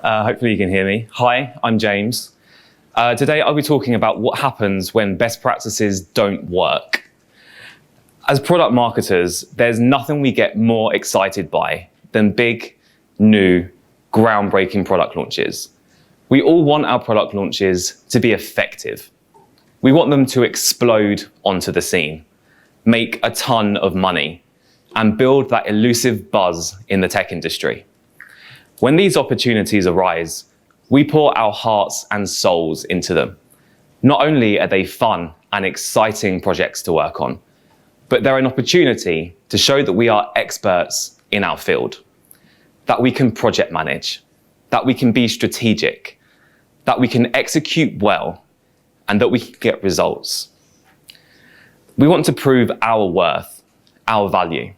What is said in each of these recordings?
Hopefully you can hear me. Hi, I'm James. Today I'll be talking about what happens when best practices don't work. As product marketers, there's nothing we get more excited by than big, new, groundbreaking product launches. We all want our product launches to be effective. We want them to explode onto the scene, make a ton of money, and build that elusive buzz in the tech industry. When these opportunities arise, we pour our hearts and souls into them. Not only are they fun and exciting projects to work on, but they're an opportunity to show that we are experts in our field, that we can project manage, that we can be strategic, that we can execute well, and that we can get results. We want to prove our worth, our value.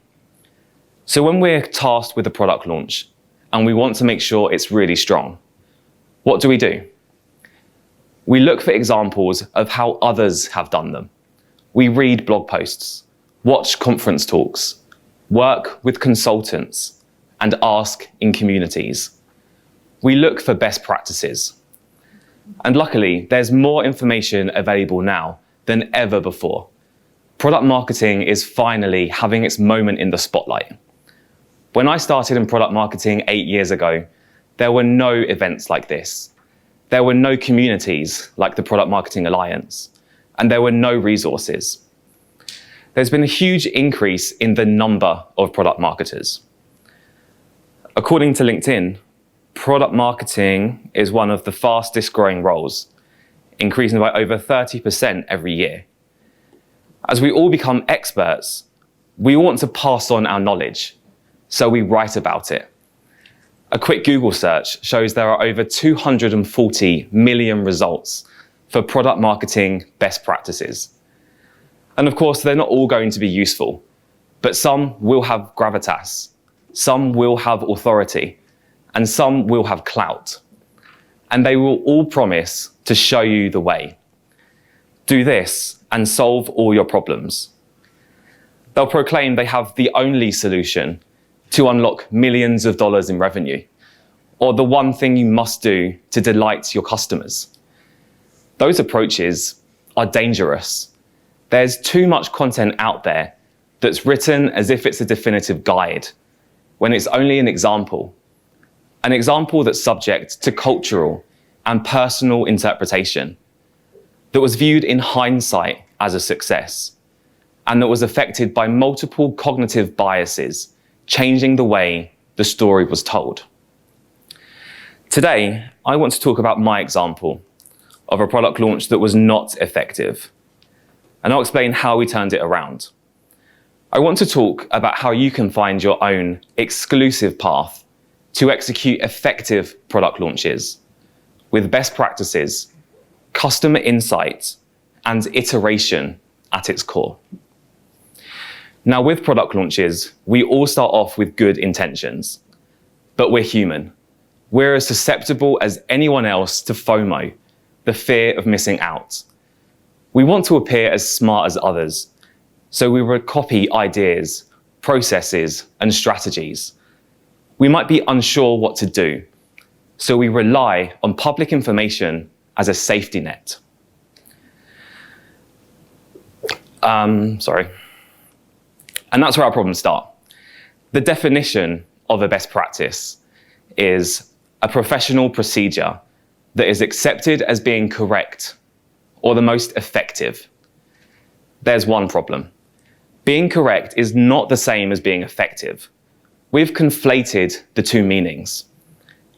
So when we're tasked with a product launch and we want to make sure it's really strong, what do? We look for examples of how others have done them. We read blog posts, watch conference talks, work with consultants, and ask in communities. We look for best practices. And luckily, there's more information available now than ever before. Product marketing is finally having its moment in the spotlight. When I started in product marketing 8 years ago, there were no events like this. There were no communities like the Product Marketing Alliance, and there were no resources. There's been a huge increase in the number of product marketers. According to LinkedIn, product marketing is one of the fastest growing roles, increasing by over 30% every year. As we all become experts, we want to pass on our knowledge, so we write about it. A quick Google search shows there are over 240 million results for product marketing best practices. And of course, they're not all going to be useful, but some will have gravitas, some will have authority, and some will have clout. And they will all promise to show you the way. Do this and solve all your problems. They'll proclaim they have the only solution to unlock millions of dollars in revenue, or the one thing you must do to delight your customers. Those approaches are dangerous. There's too much content out there that's written as if it's a definitive guide, when it's only an example that's subject to cultural and personal interpretation, that was viewed in hindsight as a success, and that was affected by multiple cognitive biases, changing the way the story was told. Today, I want to talk about my example of a product launch that was not effective, and I'll explain how we turned it around. I want to talk about how you can find your own exclusive path to execute effective product launches with best practices, customer insight, and iteration at its core. Now, with product launches, we all start off with good intentions, but we're human. We're as susceptible as anyone else to FOMO, the fear of missing out. We want to appear as smart as others, so we would copy ideas, processes, and strategies. We might be unsure what to do, so we rely on public information as a safety net. And that's where our problems start. The definition of a best practice is a professional procedure that is accepted as being correct or the most effective. There's one problem. Being correct is not the same as being effective. We've conflated the two meanings.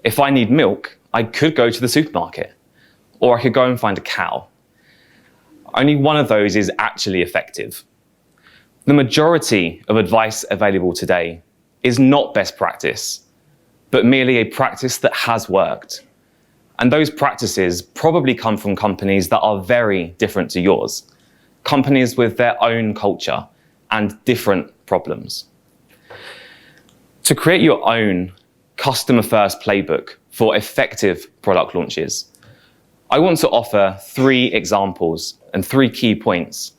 If I need milk, I could go to the supermarket, or I could go and find a cow. Only one of those is actually effective. The majority of advice available today is not best practice, but merely a practice that has worked. And those practices probably come from companies that are very different to yours, companies with their own culture and different problems. To create your own customer-first playbook for effective product launches, I want to offer 3 examples and 3 key points.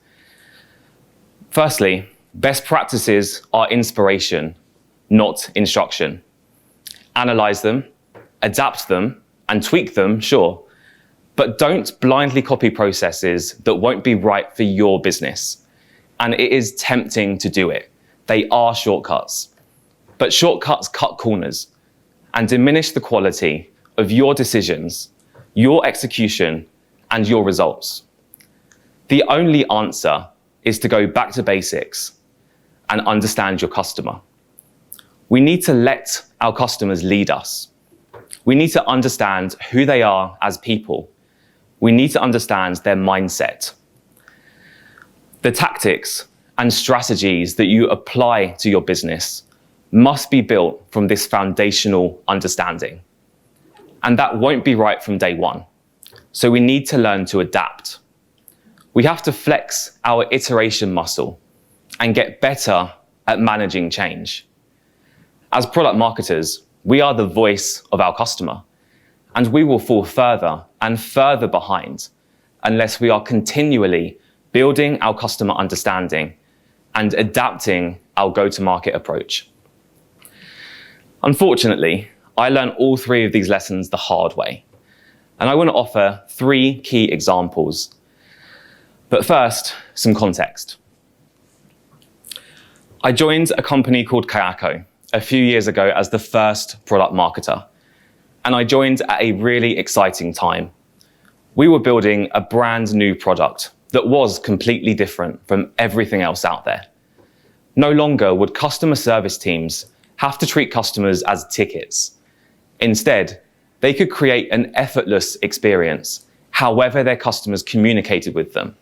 Firstly, best practices are inspiration, not instruction. Analyze them adapt them and tweak them, sure, but don't blindly copy processes that won't be right for your business. And it is tempting to do it. They are shortcuts. But shortcuts cut corners and diminish the quality of your decisions, your execution, and your results. The only answer is to go back to basics and understand your customer. We need to let our customers lead us. We need to understand who they are as people. We need to understand their mindset. The tactics and strategies that you apply to your business must be built from this foundational understanding. And that won't be right from day one. So we need to learn to adapt. We have to flex our iteration muscle and get better at managing change. As product marketers, we are the voice of our customer, and we will fall further and further behind unless we are continually building our customer understanding and adapting our go-to-market approach. Unfortunately, I learned all three of these lessons the hard way, and I want to offer 3 key examples. But first, some context. I joined a company called Kayako a few years ago as the first product marketer, and I joined at a really exciting time. We were building a brand new product that was completely different from everything else out there. No longer would customer service teams have to treat customers as tickets. Instead, they could create an effortless experience, however their customers communicated with them.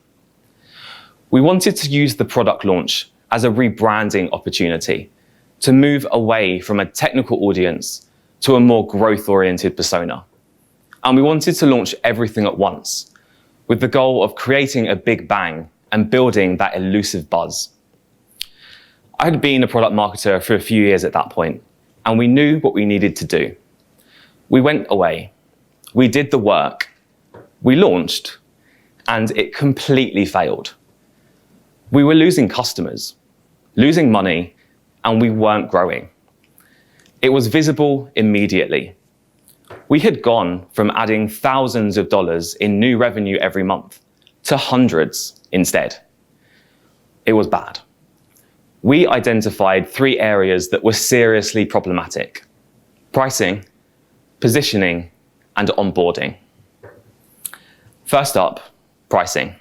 We wanted to use the product launch as a rebranding opportunity to move away from a technical audience to a more growth-oriented persona. And we wanted to launch everything at once, with the goal of creating a big bang and building that elusive buzz. I had been a product marketer for a few years at that point, and we knew what we needed to do. We went away, we did the work, we launched, and it completely failed. We were losing customers, losing money, and we weren't growing. It was visible immediately. We had gone from adding thousands of dollars in new revenue every month to hundreds instead. It was bad. We identified 3 areas that were seriously problematic: pricing, positioning, and onboarding. First up, pricing.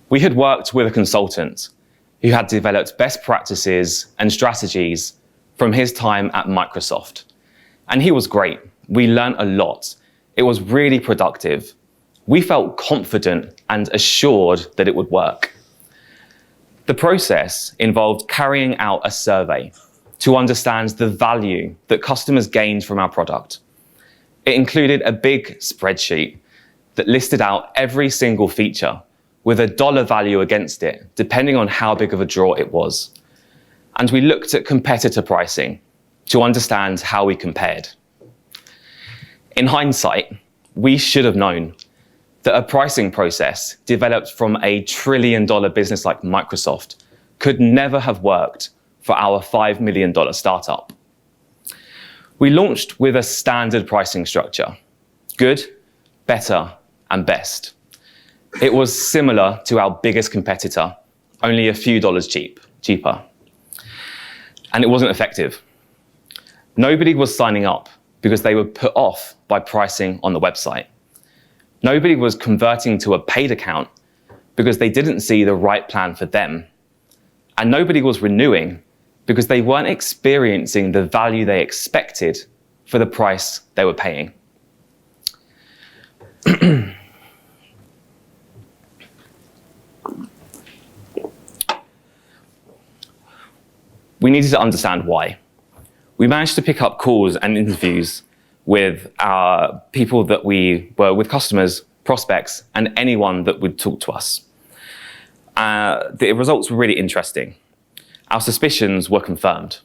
We had worked with a consultant who had developed best practices and strategies from his time at Microsoft. And he was great. We learned a lot. It was really productive. We felt confident and assured that it would work. The process involved carrying out a survey to understand the value that customers gained from our product. It included a big spreadsheet that listed out every single feature with a dollar value against it, depending on how big of a draw it was. And we looked at competitor pricing to understand how we compared. In hindsight, we should have known that a pricing process developed from a $1 trillion business like Microsoft could never have worked for our $5 million startup. We launched with a standard pricing structure: good, better, and best. It was similar to our biggest competitor, only a few dollars cheaper. And it wasn't effective. Nobody was signing up because they were put off by pricing on the website. Nobody was converting to a paid account because they didn't see the right plan for them. And nobody was renewing because they weren't experiencing the value they expected for the price they were paying. We needed to understand why. We managed to pick up calls and interviews with our people that we were with, customers, prospects, and anyone that would talk to us. The results were really interesting. Our suspicions were confirmed.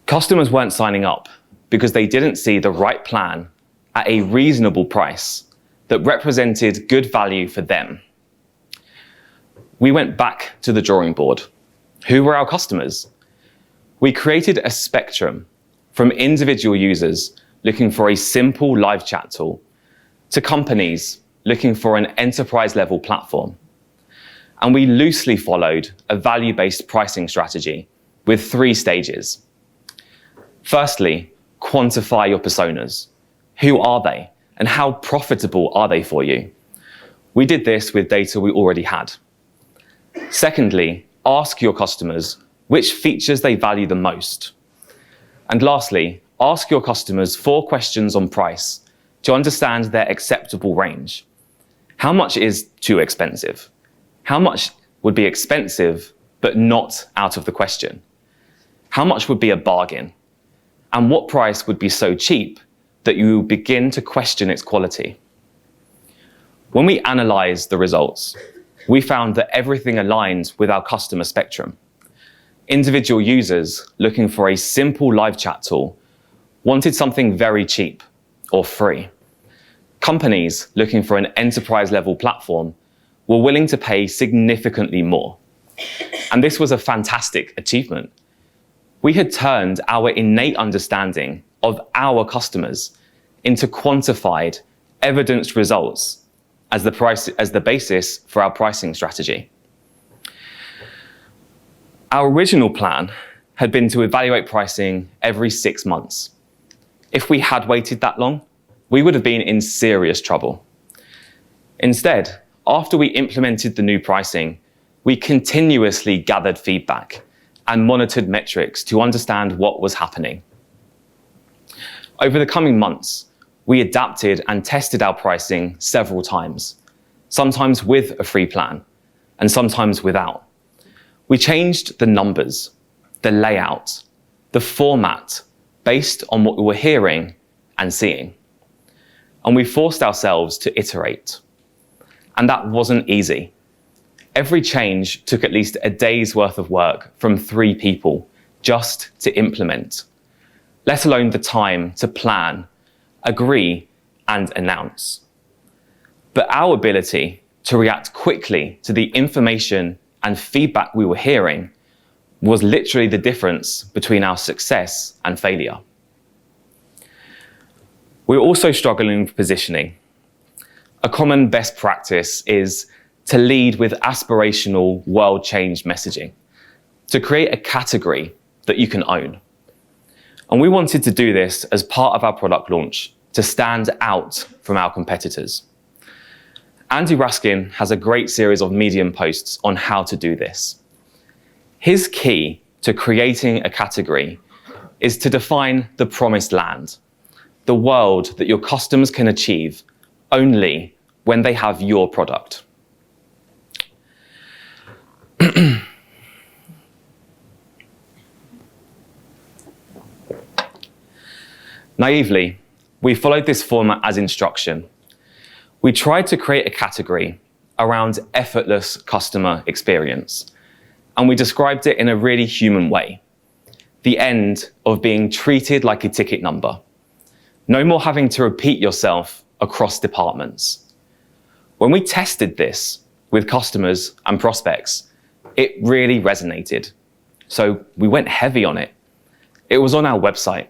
Customers weren't signing up because they didn't see the right plan at a reasonable price that represented good value for them. We went back to the drawing board. Who were our customers? We created a spectrum from individual users looking for a simple live chat tool to companies looking for an enterprise-level platform. And we loosely followed a value-based pricing strategy with 3 stages. Firstly, quantify your personas. Who are they, and how profitable are they for you? We did this with data we already had. Secondly, ask your customers which features they value the most. And lastly, ask your customers 4 questions on price to understand their acceptable range. How much is too expensive? How much would be expensive but not out of the question? How much would be a bargain? And what price would be so cheap that you begin to question its quality? When we analysed the results, we found that everything aligns with our customer spectrum. Individual users looking for a simple live chat tool wanted something very cheap or free. Companies looking for an enterprise-level platform were willing to pay significantly more. And this was a fantastic achievement. We had turned our innate understanding of our customers into quantified, evidenced results as the basis for our pricing strategy. Our original plan had been to evaluate pricing every 6 months. If we had waited that long, we would have been in serious trouble. Instead, after we implemented the new pricing, we continuously gathered feedback and monitored metrics to understand what was happening. Over the coming months, we adapted and tested our pricing several times, sometimes with a free plan and sometimes without. We changed the numbers, the layout, the format based on what we were hearing and seeing. And we forced ourselves to iterate. And that wasn't easy. Every change took at least a day's worth of work from 3 people just to implement, let alone the time to plan, agree, and announce. But our ability to react quickly to the information and feedback we were hearing was literally the difference between our success and failure. We're also struggling with positioning. A common best practice is to lead with aspirational world change messaging, to create a category that you can own. And we wanted to do this as part of our product launch to stand out from our competitors. Andy Raskin has a great series of Medium posts on how to do this. His key to creating a category is to define the promised land, the world that your customers can achieve only when they have your product. Naively, we followed this format as instruction. We tried to create a category around effortless customer experience, and we described it in a really human way. The end of being treated like a ticket number. No more having to repeat yourself across departments. When we tested this with customers and prospects, it really resonated. So we went heavy on it. It was on our website,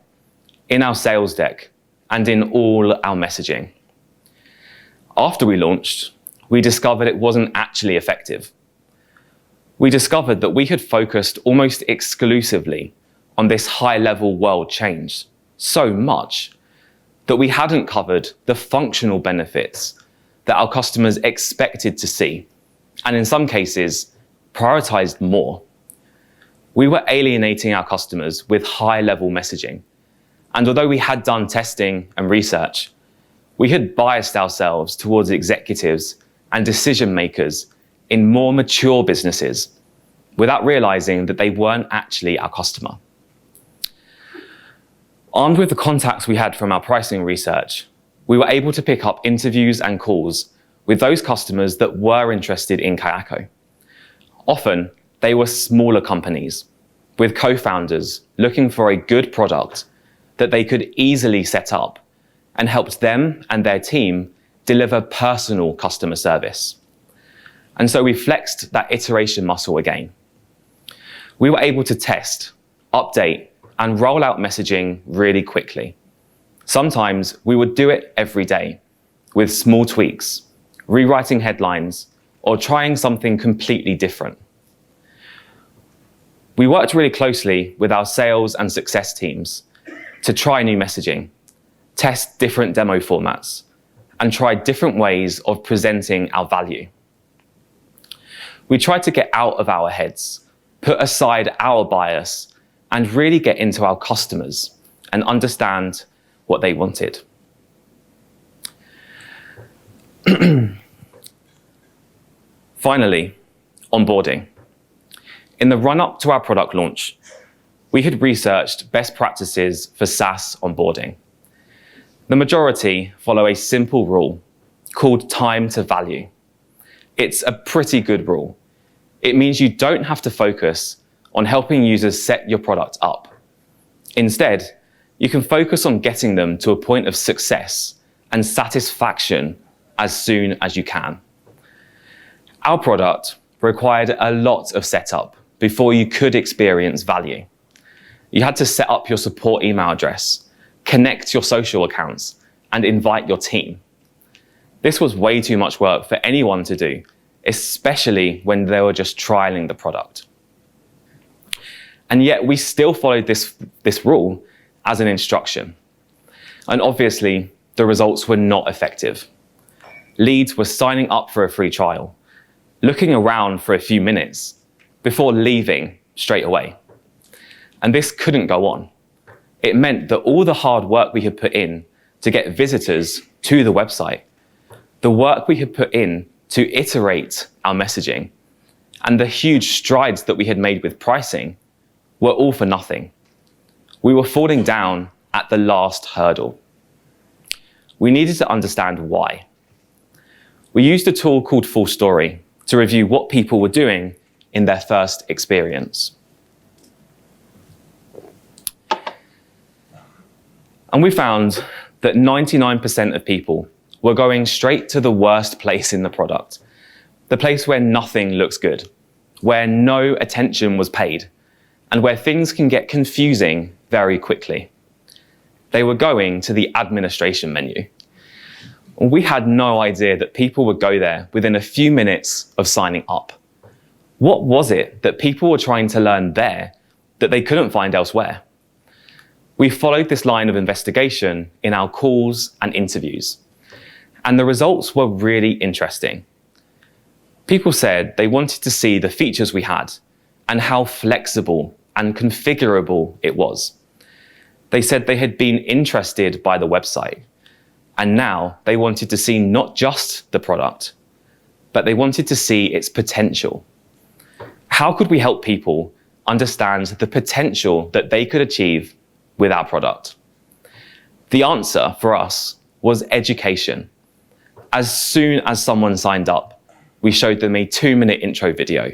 in our sales deck, and in all our messaging. After we launched, we discovered it wasn't actually effective. We discovered that we had focused almost exclusively on this high-level world change so much that we hadn't covered the functional benefits that our customers expected to see, and in some cases, prioritized more. We were alienating our customers with high-level messaging, and although we had done testing and research, we had biased ourselves towards executives and decision makers in more mature businesses without realizing that they weren't actually our customer. Armed with the contacts we had from our pricing research, we were able to pick up interviews and calls with those customers that were interested in Kayako. Often, they were smaller companies with co-founders looking for a good product that they could easily set up and helped them and their team deliver personal customer service. And so we flexed that iteration muscle again. We were able to test, update, and roll out messaging really quickly. Sometimes we would do it every day with small tweaks, rewriting headlines, or trying something completely different. We worked really closely with our sales and success teams to try new messaging, test different demo formats, and try different ways of presenting our value. We tried to get out of our heads, put aside our bias, and really get into our customers and understand what they wanted. Finally, onboarding. In the run-up to our product launch, we had researched best practices for SaaS onboarding. The majority follow a simple rule called time to value. It's a pretty good rule. It means you don't have to focus on helping users set your product up. Instead, you can focus on getting them to a point of success and satisfaction as soon as you can. Our product required a lot of setup before you could experience value. You had to set up your support email address, connect your social accounts, and invite your team. This was way too much work for anyone to do, especially when they were just trialing the product. And yet we still followed this rule as an instruction. And obviously, the results were not effective. Leads were signing up for a free trial, looking around for a few minutes, before leaving straight away. And this couldn't go on. It meant that all the hard work we had put in to get visitors to the website, the work we had put in to iterate our messaging, and the huge strides that we had made with pricing were all for nothing. We were falling down at the last hurdle. We needed to understand why. We used a tool called Full Story to review what people were doing in their first experience. And we found that 99% of people were going straight to the worst place in the product, the place where nothing looks good, where no attention was paid, and where things can get confusing very quickly. They were going to the administration menu. We had no idea that people would go there within a few minutes of signing up. What was it that people were trying to learn there that they couldn't find elsewhere? We followed this line of investigation in our calls and interviews, and the results were really interesting. People said they wanted to see the features we had and how flexible and configurable it was. They said they had been interested by the website, and now they wanted to see not just the product, but they wanted to see its potential. How could we help people understand the potential that they could achieve with our product? The answer for us was education. As soon as someone signed up, we showed them a 2-minute intro video,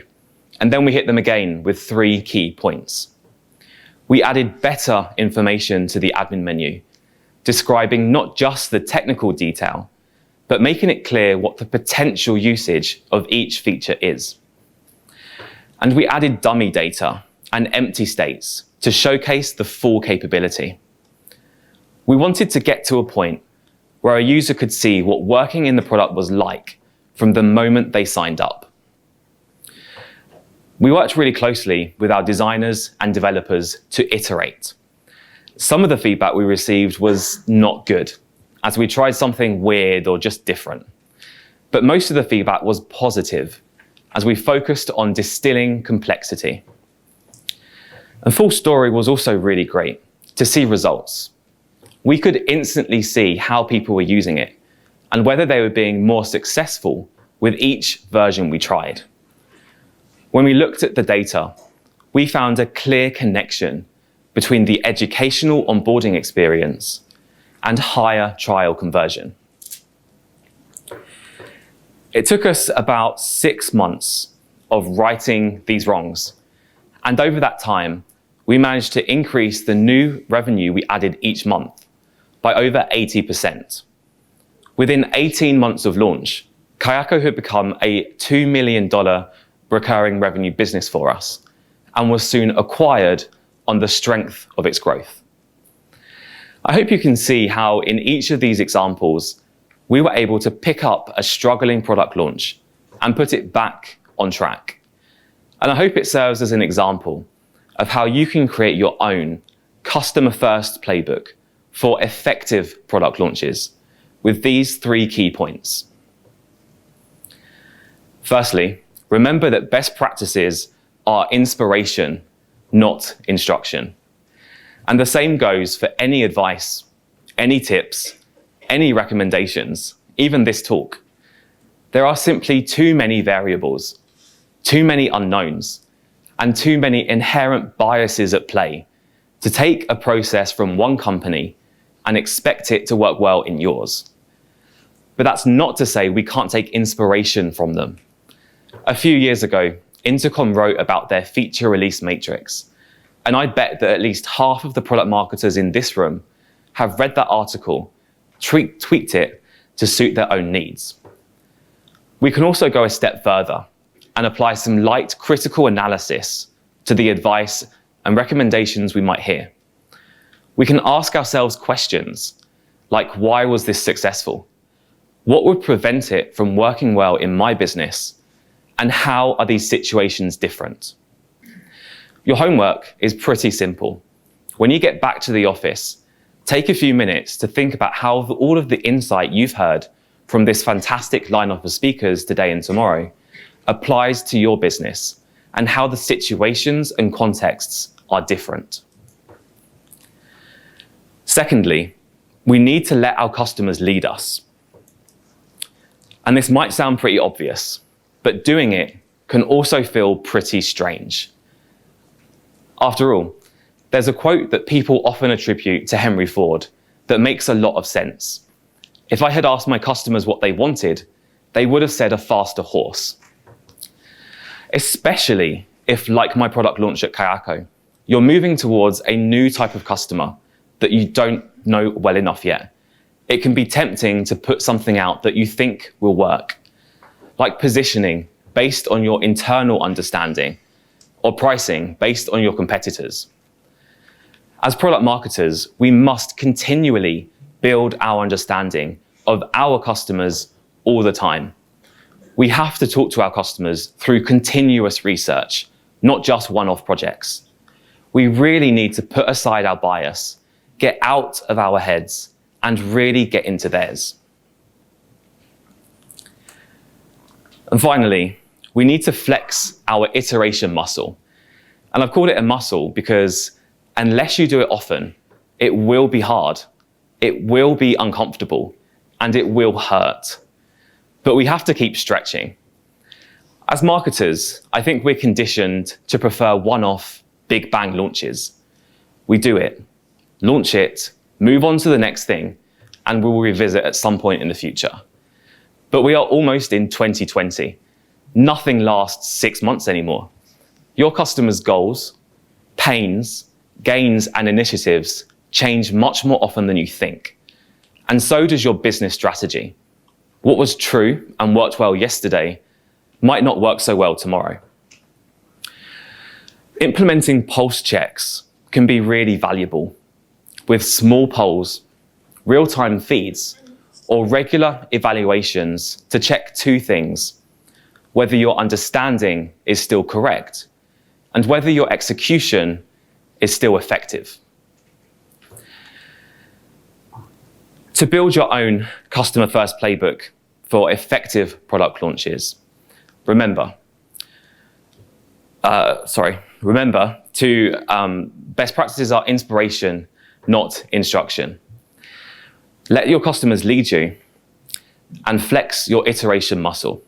and then we hit them again with 3 key points. We added better information to the admin menu, describing not just the technical detail, but making it clear what the potential usage of each feature is. And we added dummy data and empty states to showcase the full capability. We wanted to get to a point where a user could see what working in the product was like from the moment they signed up. We worked really closely with our designers and developers to iterate. Some of the feedback we received was not good, as we tried something weird or just different. But most of the feedback was positive, as we focused on distilling complexity. And Full Story was also really great to see results. We could instantly see how people were using it and whether they were being more successful with each version we tried. When we looked at the data, we found a clear connection between the educational onboarding experience and higher trial conversion. It took us about 6 months of righting these wrongs. And over that time, we managed to increase the new revenue we added each month by over 80%. Within 18 months of launch, Kayako had become a $2 million recurring revenue business for us and was soon acquired on the strength of its growth. I hope you can see how in each of these examples, we were able to pick up a struggling product launch and put it back on track. And I hope it serves as an example of how you can create your own customer-first playbook for effective product launches with these 3 key points. Firstly, remember that best practices are inspiration, not instruction. And the same goes for any advice, any tips, any recommendations, even this talk. There are simply too many variables, too many unknowns, and too many inherent biases at play to take a process from one company and expect it to work well in yours. But that's not to say we can't take inspiration from them. A few years ago, Intercom wrote about their feature release matrix, and I bet that at least half of the product marketers in this room have read that article, tweaked it to suit their own needs. We can also go a step further and apply some light critical analysis to the advice and recommendations we might hear. We can ask ourselves questions like, why was this successful? What would prevent it from working well in my business? And how are these situations different? Your homework is pretty simple. When you get back to the office, take a few minutes to think about how all of the insight you've heard from this fantastic lineup of speakers today and tomorrow applies to your business and how the situations and contexts are different. Secondly, we need to let our customers lead us. And this might sound pretty obvious, but doing it can also feel pretty strange. After all, there's a quote that people often attribute to Henry Ford that makes a lot of sense. If I had asked my customers what they wanted, they would have said a faster horse. Especially if, like my product launch at Kayako, you're moving towards a new type of customer that you don't know well enough yet. It can be tempting to put something out that you think will work, like positioning based on your internal understanding or pricing based on your competitors. As product marketers, we must continually build our understanding of our customers all the time. We have to talk to our customers through continuous research, not just one-off projects. We really need to put aside our bias, get out of our heads, and really get into theirs. And finally, we need to flex our iteration muscle. And I've called it a muscle because unless you do it often, it will be hard, it will be uncomfortable, and it will hurt. But we have to keep stretching. As marketers, I think we're conditioned to prefer one-off, big bang launches. We do it, launch it, move on to the next thing, and we'll revisit at some point in the future. But we are almost in 2020. Nothing lasts 6 months anymore. Your customers' goals, pains, gains, and initiatives change much more often than you think. And so does your business strategy. What was true and worked well yesterday might not work so well tomorrow. Implementing pulse checks can be really valuable. With small polls, real-time feeds, or regular evaluations to check 2 things: whether your understanding is still correct and whether your execution is still effective. To build your own customer-first playbook for effective product launches, remember to best practices are inspiration, not instruction. Let your customers lead you and flex your iteration muscle.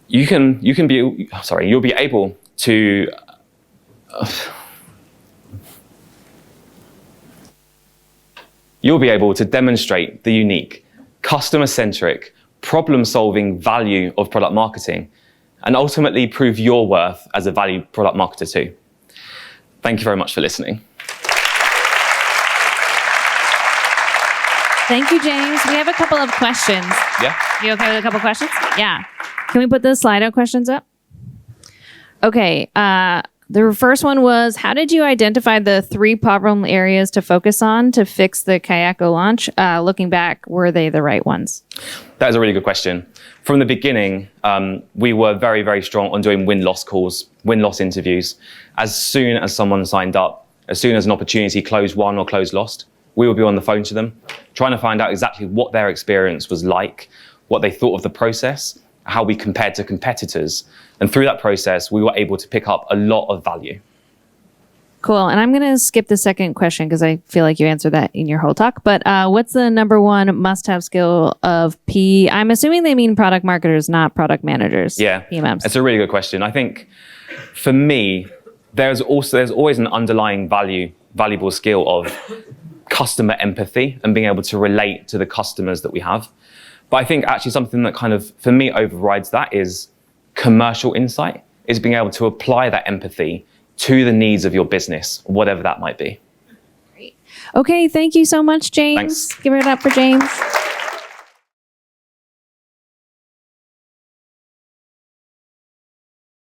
You'll be able to demonstrate the unique, customer-centric, problem-solving value of product marketing and ultimately prove your worth as a valued product marketer too. Thank you very much for listening. Thank you, James. We have a couple of questions. Yeah? You okay with a couple of questions? Yeah. Can we put the Slido questions up? Okay. The first one was, how did you identify the 3 problem areas to focus on to fix the Kayako launch? Looking back, were they the right ones? That is a really good question. From the beginning, we were very, very strong on doing win-loss calls, win-loss interviews. As soon as someone signed up, as soon as an opportunity closed won or closed lost, we would be on the phone to them, trying to find out exactly what their experience was like, what they thought of the process, how we compared to competitors. And through that process, we were able to pick up a lot of value. Cool. And I'm going to skip the second question because I feel like you answered that in your whole talk. But what's the number one must-have skill of P? I'm assuming they mean product marketers, not product managers. Yeah, PMMs. it's a really good question. I think for me, there's always an underlying valuable skill of customer empathy and being able to relate to the customers that we have. But I think actually something that kind of, for me, overrides that is commercial insight, is being able to apply that empathy to the needs of your business, whatever that might be. Great. Okay, thank you so much, James. Thanks. Give it up for James.